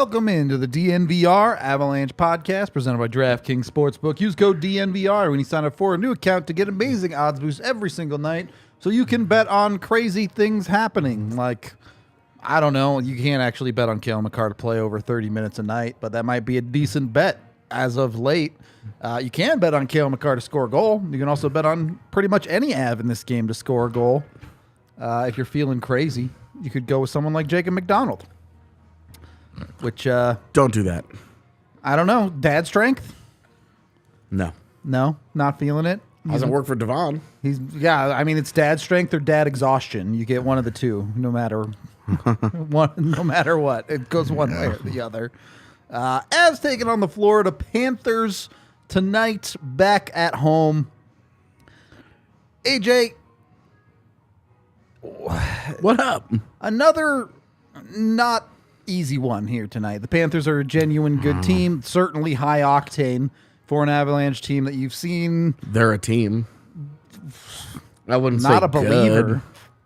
Welcome into the DNVR Avalanche podcast presented by DraftKings Sportsbook. Use code DNVR when you sign up for a new account to get amazing odds boosts every single night so you can bet on crazy things happening. Like, I don't know, you can't actually bet on Cale Makar to play over 30 minutes a night, but that might be a decent bet as of late. You can bet on Cale Makar to score a goal. You can also bet on pretty much any Av in this game to score a goal. If you're feeling crazy, you could go with someone like Jacob McDonald. Which don't do that. I don't know. Dad strength? No, not feeling it. Hasn't worked for Devon. I mean, it's dad strength or dad exhaustion. You get one of the two, no matter no matter what. It goes one way or the other. Avs taking on the Florida Panthers tonight, back at home. AJ, what up? Another not easy one here tonight. The Panthers are a genuine good team, certainly high octane for an Avalanche team that you've seen. They're a team. I wouldn't say not a believer. Good.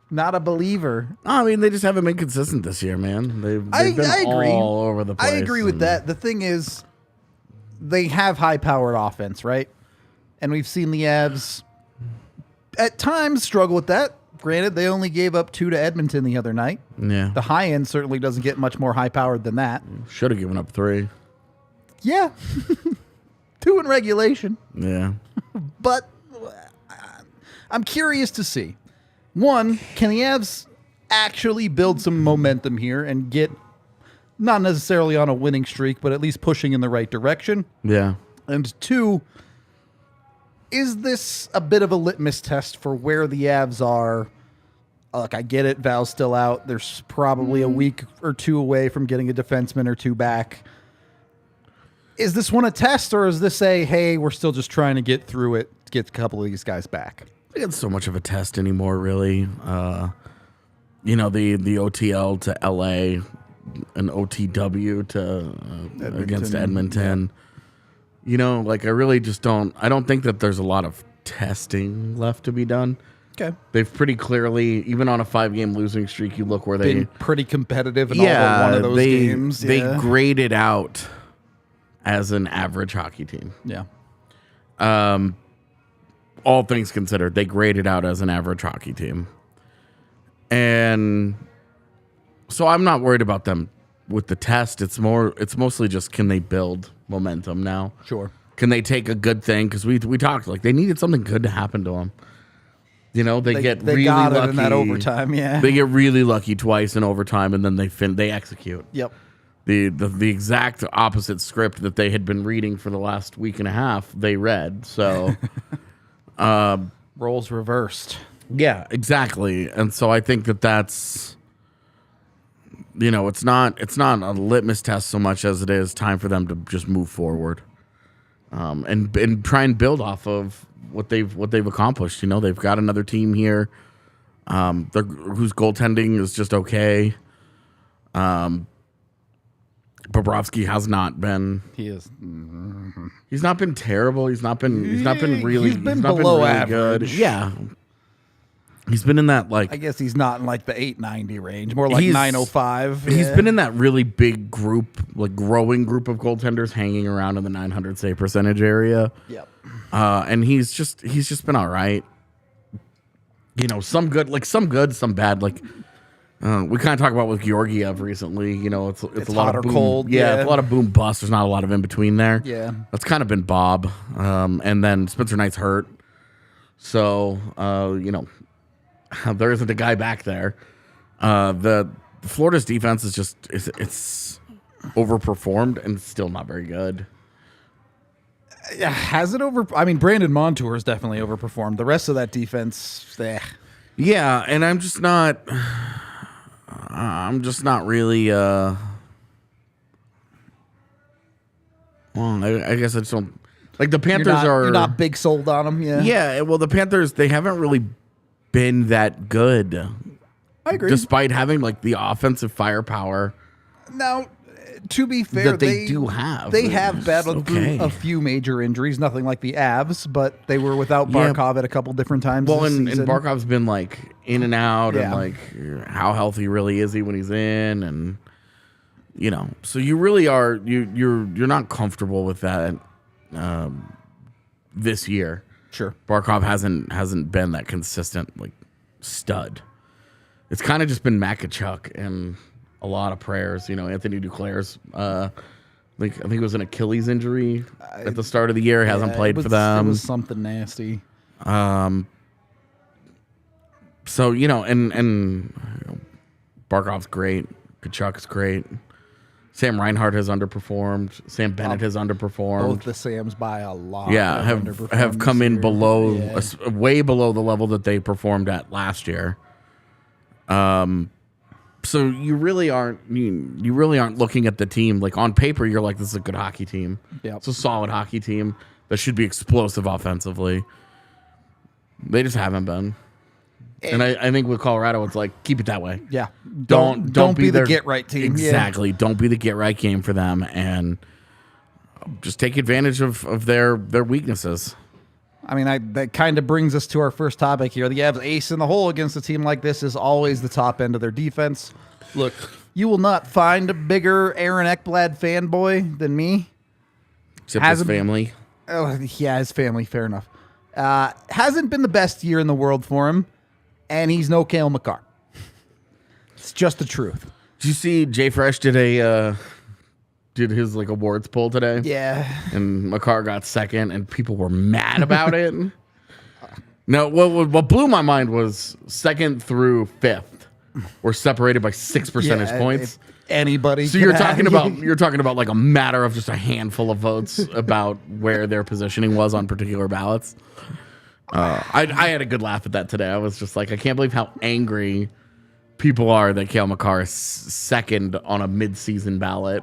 Not a believer. I mean, they just haven't been consistent this year, man. They've been agree. all over the place. I agree with that. The thing is, they have high-powered offense, right? And we've seen the Avs at times struggle with that. Granted, they only gave up 2 to Edmonton the other night. Yeah. The high end certainly doesn't get much more high-powered than that. Should have given up 3. Yeah. 2 in regulation. Yeah. But I'm curious to see. One, can the Avs actually build some momentum here and get, not necessarily on a winning streak, but at least pushing in the right direction? Yeah. And 2, is this a bit of a litmus test for where the Avs are? Look, I get it. Val's still out. There's probably a week or 2 away from getting a defenseman or 2 back. Is this one a test, or is this a, hey, we're still just trying to get through it to get a couple of these guys back? I think it's so much of a test anymore, really. The OTL to LA, an OTW to against Edmonton. Yeah. I really just don't. I don't think that there's a lot of testing left to be done. Okay. They've pretty clearly, even on a 5-game losing streak, you look where been pretty competitive in all but one of those games. They graded out as an average hockey team. Yeah. All things considered, they graded out as an average hockey team. And so I'm not worried about them with the test. It's mostly just, can they build momentum now? Sure. Can they take a good thing? Because we talked, like, they needed something good to happen to them. They get really got lucky it in that overtime. Yeah, they get really lucky twice in overtime, and then they execute. Yep. The exact opposite script that they had been reading for the last week and a half, they read. So roles reversed. Yeah, exactly. And so I think that's, it's not a litmus test so much as it is time for them to just move forward, and try and build off of what they've accomplished. They've got another team here, whose goaltending is just okay. Bobrovsky has not been. He is. He's not been terrible. He's not been really. He's been below average. Good. Yeah. He's been in that, like, I guess he's not in like the 890 range, more like 905. He's been in that really big group, like growing group of goaltenders hanging around in the 900 save percentage area. Yep. And he's just been all right. Some good, some bad. Like, we kind of talk about with Georgiev recently. It's a lot of boom, cold. Yeah, it's a lot of boom bust. There's not a lot of in between there. Yeah, that's kind of been Bob. And then Spencer Knight's hurt, so there isn't a guy back there. The Florida's defense is just it's overperformed and still not very good. Has it over? I mean, Brandon Montour has definitely overperformed. The rest of that defense, yeah, and I'm just not really. Well, I guess I just don't like the Panthers. You're not big sold on them, yeah. Yeah, well, the Panthers, they haven't really been that good. I agree. Despite having like the offensive firepower. Now, to be fair, that they do have. They have battled through a few major injuries, nothing like the Avs, but they were without Barkov at a couple different times. Well, and Barkov's been like in and out, and like how healthy really is he when he's in, and So you really are you're not comfortable with that this year. Sure. Barkov hasn't been that consistent stud. It's kind of just been Makachuk and a lot of prayers. Anthony Duclair's I think it was an Achilles injury at the start of the year. He hasn't played for them. It was something nasty. So and Barkov's great. Kachuk's great. Sam Reinhart has underperformed. Sam Bennett has underperformed. Both the Sams by a lot. Yeah, have come in below, way below the level that they performed at last year. So you really aren't looking at the team on paper. You're like, this is a good hockey team. Yeah, it's a solid hockey team that should be explosive offensively. They just haven't been. And I think with Colorado, it's keep it that way. Yeah. Don't be the their get-right team. Exactly. Yeah. Don't be the get-right game for them, and just take advantage of their weaknesses. I mean, that kind of brings us to our first topic here. The Avs ace in the hole against a team like this is always the top end of their defense. Look, you will not find a bigger Aaron Ekblad fanboy than me. Except his family. Oh, yeah, his family. Fair enough. Hasn't been the best year in the world for him. And he's no Cale Makar. It's just the truth. Did you see Jay Fresh did his awards poll today? Yeah. And Makar got second, and people were mad about it. No, what blew my mind was second through fifth were separated by 6 percentage points. Anybody. So you're talking about a matter of just a handful of votes about where their positioning was on particular ballots. I had a good laugh at that today. I was just like, I can't believe how angry people are that Cale Makar is second on a mid-season ballot.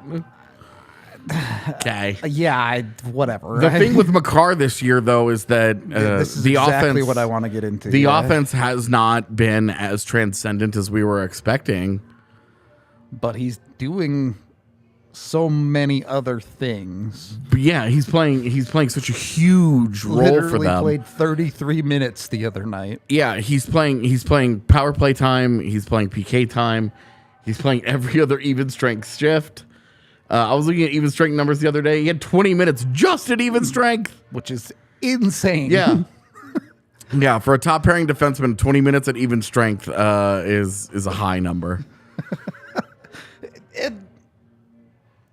Okay. Yeah, whatever. The thing with Makar this year, though, is that this is the exactly offense, what I want to get into. The offense has not been as transcendent as we were expecting. But he's doing so many other things. But yeah, he's playing such a huge role for them. Played 33 minutes the other night. Yeah, he's playing power play time, he's playing PK time, he's playing every other even strength shift. I was looking at even strength numbers the other day. He had 20 minutes just at even strength, which is insane. Yeah. Yeah, for a top pairing defenseman, 20 minutes at even strength is a high number.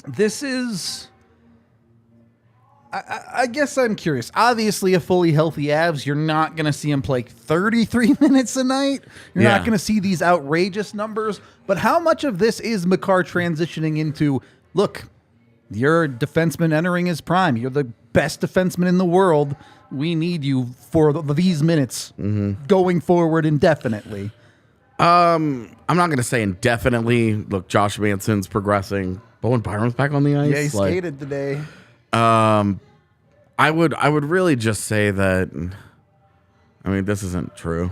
This is, I guess I'm curious. Obviously, a fully healthy Avs, you're not going to see him play 33 minutes a night. You're not going to see these outrageous numbers. But how much of this is Makar transitioning into, look, you're a defenseman entering his prime. You're the best defenseman in the world. We need you for these minutes going forward indefinitely. I'm not going to say indefinitely. Look, Josh Manson's progressing. Bowen Byram's back on the ice. Yeah, he skated today. I would really just say that. I mean, this isn't true.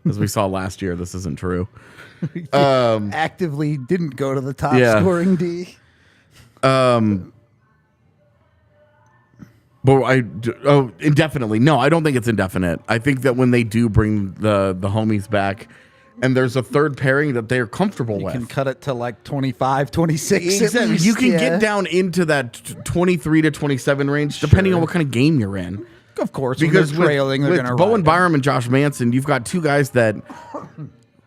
As we saw last year, this isn't true. Actively didn't go to the top scoring D. But indefinitely. No, I don't think it's indefinite. I think that when they do bring the homies back, and there's a third pairing that they're comfortable with. You can cut it to 25, 26. Exactly. You can get down into that 23 to 27 range, depending on what kind of game you're in. Of course, because they're trailing, they're going to Bowen Byram and Josh Manson, you've got two guys that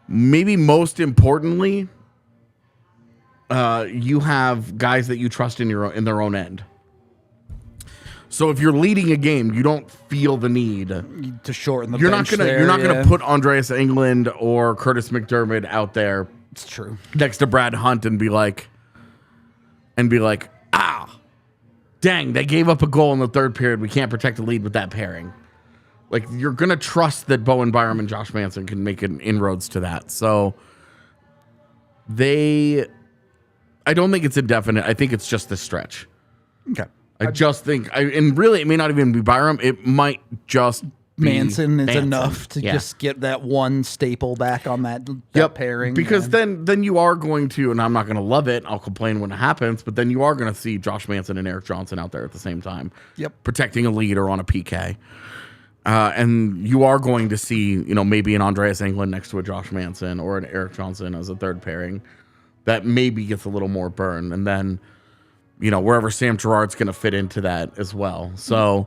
maybe most importantly, you have guys that you trust in their own end. So if you're leading a game, you don't feel the need to shorten the You're bench. You're not gonna put Andreas Englund or Curtis McDermott out there. It's true. Next to Brad Hunt and be like, dang, they gave up a goal in the third period. We can't protect the lead with that pairing. You're gonna trust that Bowen Byram and Josh Manson can make an inroads to that. So I don't think it's indefinite. I think it's just this stretch. Okay. I just think, and really, it may not even be Byram. It might just be Manson is enough to just get that one staple back on that pairing. Because then you are going to, and I'm not going to love it. I'll complain when it happens, but then you are going to see Josh Manson and Eric Johnson out there at the same time, protecting a lead or on a PK. And you are going to see, maybe an Andreas Englund next to a Josh Manson or an Eric Johnson as a third pairing. that maybe gets a little more burn. And then, wherever Sam Girard's going to fit into that as well. So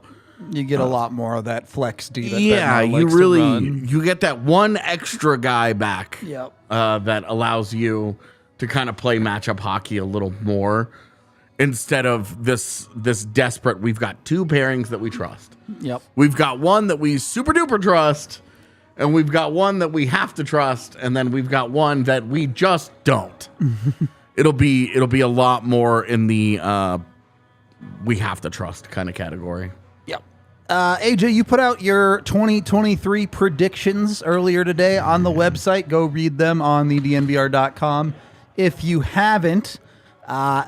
you get a lot more of that flex D. That yeah, Bednar you likes to really, run. you get that one extra guy back. Yep. That allows you to kind of play matchup hockey a little more instead of this desperate. We've got two pairings that we trust. Yep. We've got one that we super duper trust, and we've got one that we have to trust, and then we've got one that we just don't. It'll be a lot more in the we have to trust kind of category. Yep. AJ, you put out your 2023 predictions earlier today on the website. Go read them on the dnvr.com. If you haven't, a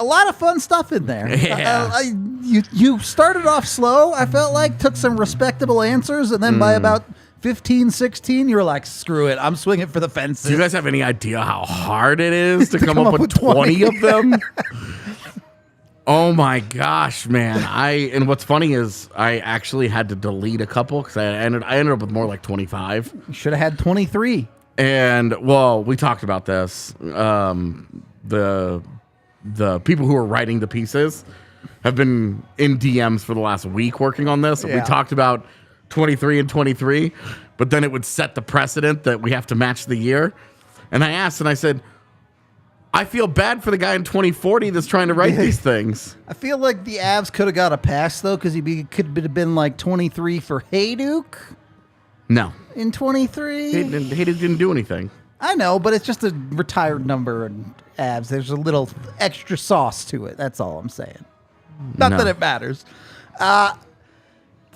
lot of fun stuff in there. Yeah. You started off slow, I felt like, took some respectable answers, and then by about 15, 16, you were like, screw it, I'm swinging for the fences. Do you guys have any idea how hard it is to come up with 20 of them? Oh my gosh, man. And what's funny is I actually had to delete a couple because I ended up with more like 25. You should have had 23. And well, we talked about this. The people who are writing the pieces have been in DMs for the last week working on this. Yeah. We talked about 23 and 23, but then it would set the precedent that we have to match the year. And I asked, and I said, I feel bad for the guy in 2040 that's trying to write these things. I feel like the Avs could have got a pass, though, because he could have been like 23 for Hayduk No. in 23. Hayduk didn't do anything. I know, but it's just a retired number in Avs. There's a little extra sauce to it. That's all I'm saying. Not that it matters.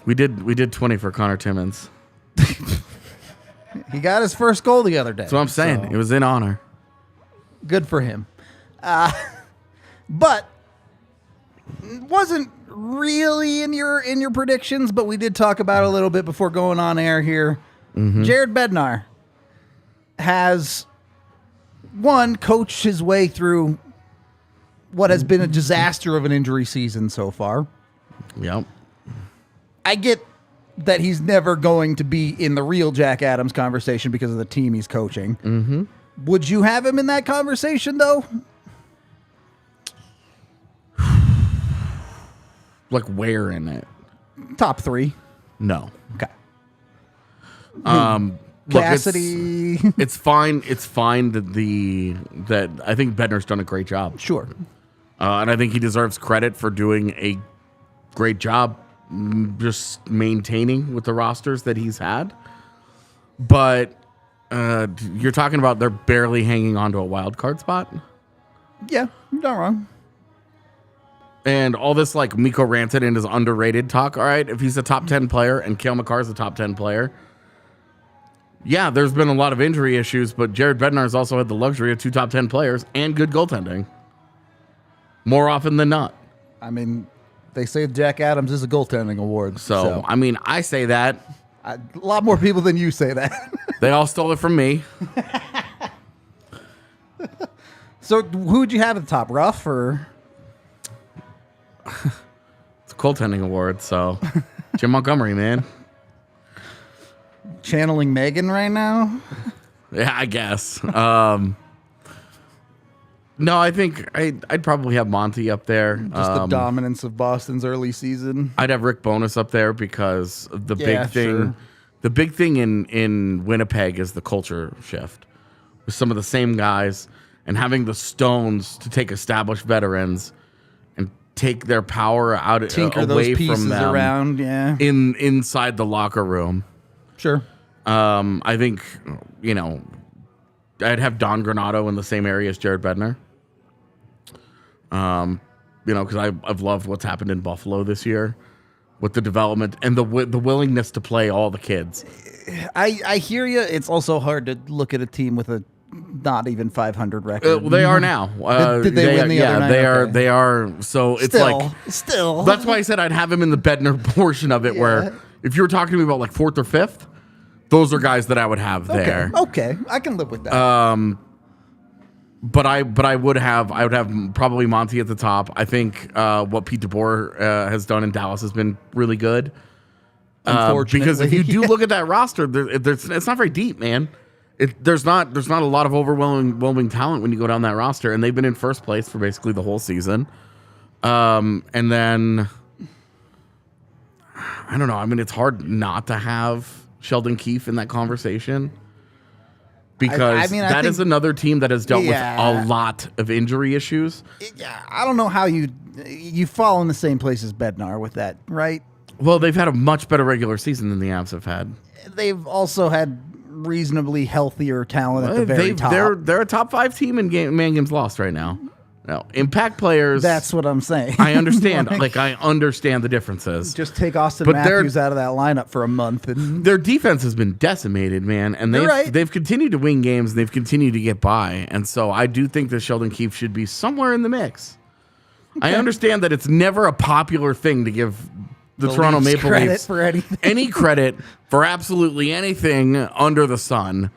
We did 20 for Connor Timmins. He got his first goal the other day. That's what I'm saying. so It was in honor. Good for him. But wasn't really in your predictions, but we did talk about it a little bit before going on air here. Mm-hmm. Jared Bednar has coached his way through what has been a disaster of an injury season so far. Yep. I get that he's never going to be in the real Jack Adams conversation because of the team he's coaching. Mm-hmm. Would you have him in that conversation, though? Like where in it? Top 3. No. Okay. Look, Cassidy. it's fine. It's fine that I think Bednar's done a great job. Sure. And I think he deserves credit for doing a great job just maintaining with the rosters that he's had. But you're talking about they're barely hanging on to a wild card spot. Yeah, you're not wrong. And all this like Mikko Rantanen is underrated talk. All right, if he's a top 10 player and Cale Makar is a top 10 player, yeah, there's been a lot of injury issues, but Jared Bednar has also had the luxury of 2 top 10 players and good goaltending. More often than not. I mean, they say Jack Adams is a goaltending award. So I mean, I say that. A lot more people than you say that. They all stole it from me. So who would you have at the top? Ruff or? It's a goaltending award, so Jim Montgomery, man. Channeling Megan right now? Yeah, I guess. No, I think I'd probably have Monty up there. Just the dominance of Boston's early season. I'd have Rick Bowness up there because the Yeah, big thing, sure. the big thing in Winnipeg is the culture shift with some of the same guys and having the stones to take established veterans and take their power out Tinker away those pieces from them around, yeah. inside the locker room. Sure. I think, I'd have Don Granato in the same area as Jared Bednar. Because I've loved what's happened in Buffalo this year with the development and the willingness to play all the kids. I hear you. It's also hard to look at a team with a not even 500 record. Well, they are now. Did they win the other night? They Okay. They are. So it's Still. That's why I said I'd have him in the Bednar portion of it. Yeah. Where if you were talking to me about like 4th or 5th, those are guys that I would have there. Okay, I can live with that. But I would have probably Monty at the top. I think what Pete DeBoer has done in Dallas has been really good. Unfortunately, because if you do look at that roster, it's not very deep, man. there's not a lot of overwhelming talent when you go down that roster, and they've been in first place for basically the whole season. And then I don't know. I mean, it's hard not to have Sheldon Keefe in that conversation because I think, is another team that has dealt with a lot of injury issues. I don't know how you fall in the same place as Bednar with that, right? Well, they've had a much better regular season than the Avs have had. They've also had reasonably healthier talent at the very top. They're a top 5 team in man games lost right now. No, impact players. That's what I'm saying. I understand. I understand the differences. Just take Austin Matthews out of that lineup for a month, and their defense has been decimated, man. And they've continued to win games, and they've continued to get by. And so I do think that Sheldon Keefe should be somewhere in the mix. Okay. I understand that it's never a popular thing to give the Toronto Maple Leafs for anything. Any credit for absolutely anything under the sun.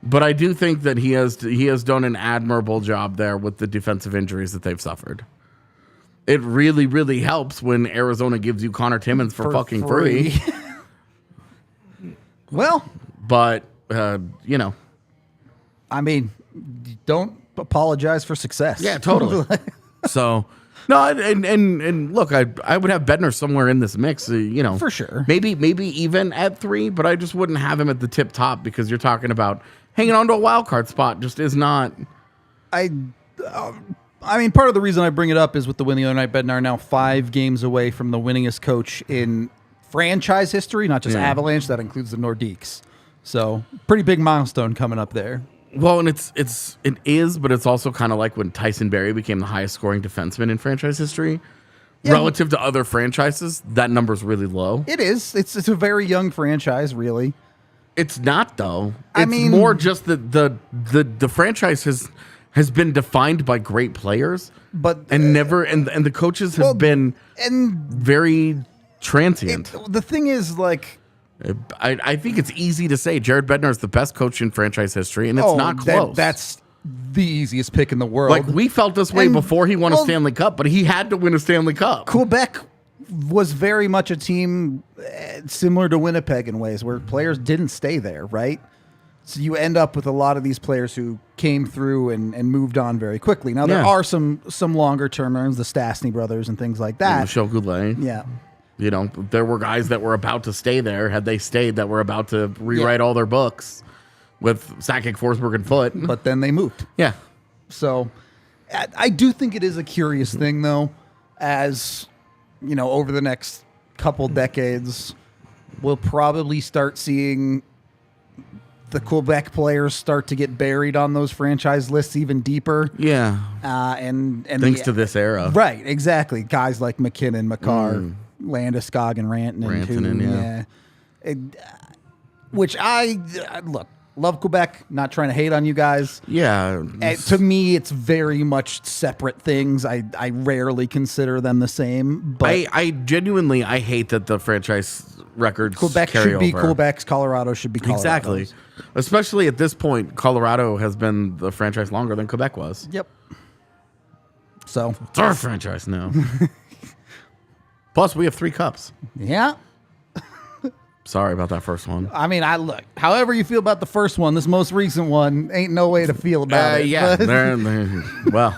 But I do think that he has done an admirable job there with the defensive injuries that they've suffered. It really, really helps when Arizona gives you Connor Timmins for fucking free. Well, but I mean, don't apologize for success. Yeah, totally. So. No, and look, I would have Bednar somewhere in this mix, for sure. Maybe even at 3, but I just wouldn't have him at the tip top because you're talking about hanging on to a wild card spot. Just is not. I mean, part of the reason I bring it up is with the win the other night. Bednar now 5 games away from the winningest coach in franchise history, not just Avalanche. That includes the Nordiques. So pretty big milestone coming up there. Well, and it is, but it's also kind of like when Tyson Barrie became the highest scoring defenseman in franchise history. Yeah. Relative to other franchises, that number's really low. It is. It's a very young franchise, really. It's not, though. It's more just that the franchise has been defined by great players, but and the coaches have been very transient. The thing is, I think it's easy to say Jared Bednar is the best coach in franchise history, and it's not close. That's the easiest pick in the world. We felt this way before he won a Stanley Cup, but he had to win a Stanley Cup. Quebec was very much a team similar to Winnipeg in ways where players didn't stay there, right? So you end up with a lot of these players who came through and moved on very quickly. Now, there are some longer-term runs, the Stastny brothers and things like that. Michel Goulet. Yeah. There were guys that were about to stay there, had they stayed, that were about to rewrite all their books with Sakic, Forsberg, and Foote. But then they moved. Yeah. So I do think it is a curious thing, though, as, over the next couple decades, we'll probably start seeing the Quebec players start to get buried on those franchise lists even deeper. Yeah. And thanks to this era. Right, exactly. Guys like MacKinnon, Makar, Landeskog, and Rantanen. Which love Quebec, not trying to hate on you guys. Yeah. To me, it's very much separate things. I rarely consider them the same. But I genuinely hate that the franchise records Quebec carry should be over. Quebec's, Colorado should be Colorado's. Exactly. Especially at this point, Colorado has been the franchise longer than Quebec was. Yep. So it's our franchise now. Plus, we have 3 cups. Yeah. Sorry about that first one. I mean, however you feel about the first one, this most recent one ain't no way to feel about it. Yeah. Well,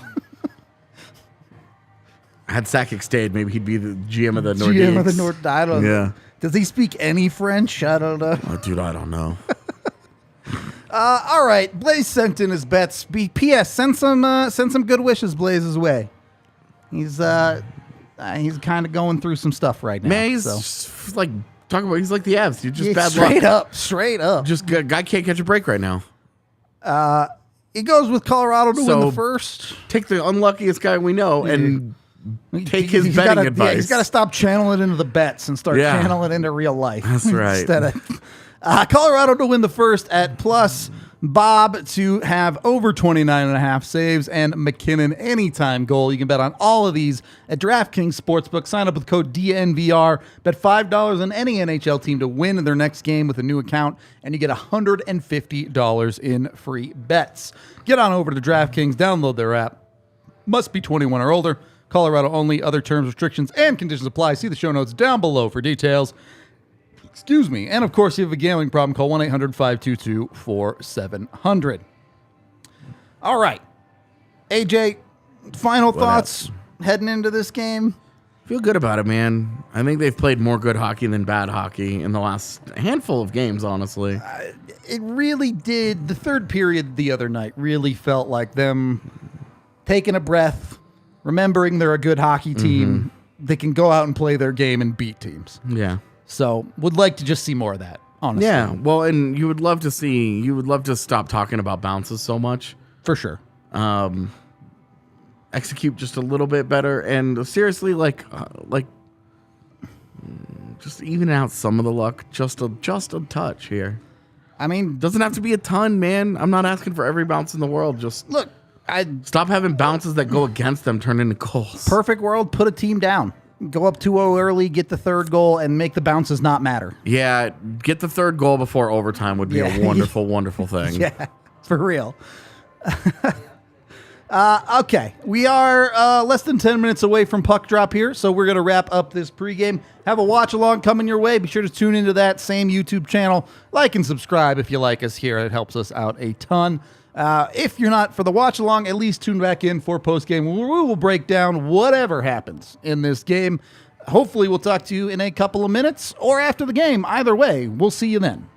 had Sakic stayed, maybe he'd be the GM of the Nordiques. GM of the North. I don't know. Yeah. Does he speak any French? I don't know. Oh, dude, I don't know. All right. Blaze sent in his bets. P.S. Send some good wishes Blaze's way. He's kind of going through some stuff right now. Man, he's he's like the Avs. You're just bad luck. Straight up. Just guy can't catch a break right now. He goes with Colorado to win the first. Take the unluckiest guy we know and take his betting advice. Yeah, he's got to stop channeling it into the bets and start channeling it into real life. That's right. Instead of Colorado to win the first at plus Bob to have over 29.5 saves and MacKinnon anytime goal. You can bet on all of these at DraftKings Sportsbook. Sign up with code DNVR. Bet $5 on any NHL team to win their next game with a new account, and you get $150 in free bets. Get on over to DraftKings. Download their app. Must be 21 or older. Colorado only. Other terms, restrictions, and conditions apply. See the show notes down below for details. Excuse me. And of course, if you have a gambling problem, call 1-800-522-4700. All right. AJ, final thoughts heading into this game? Feel good about it, man. I think they've played more good hockey than bad hockey in the last handful of games, honestly. It really did. The third period the other night really felt like them taking a breath, remembering they're a good hockey team. They can go out and play their game and beat teams. Yeah. So would like to just see more of that, honestly. Yeah, well, and you would love to stop talking about bounces so much. For sure. Execute just a little bit better, and seriously, just even out some of the luck, just a touch here. I mean, Doesn't have to be a ton, man. I'm not asking for every bounce in the world. Just look, stop having bounces that go against them turn into goals. perfect world, put a team down. Go up 2-0 early, get the third goal, and make the bounces not matter. Yeah, get the third goal before overtime would be a wonderful, wonderful thing. Yeah, for real. Okay, we are less than 10 minutes away from puck drop here, so we're going to wrap up this pregame. Have a watch along coming your way. Be sure to tune into that same YouTube channel. Like and subscribe if you like us here. It helps us out a ton. If you're not for the watch along, at least tune back in for postgame. We will break down whatever happens in this game. Hopefully, we'll talk to you in a couple of minutes or after the game. Either way, we'll see you then.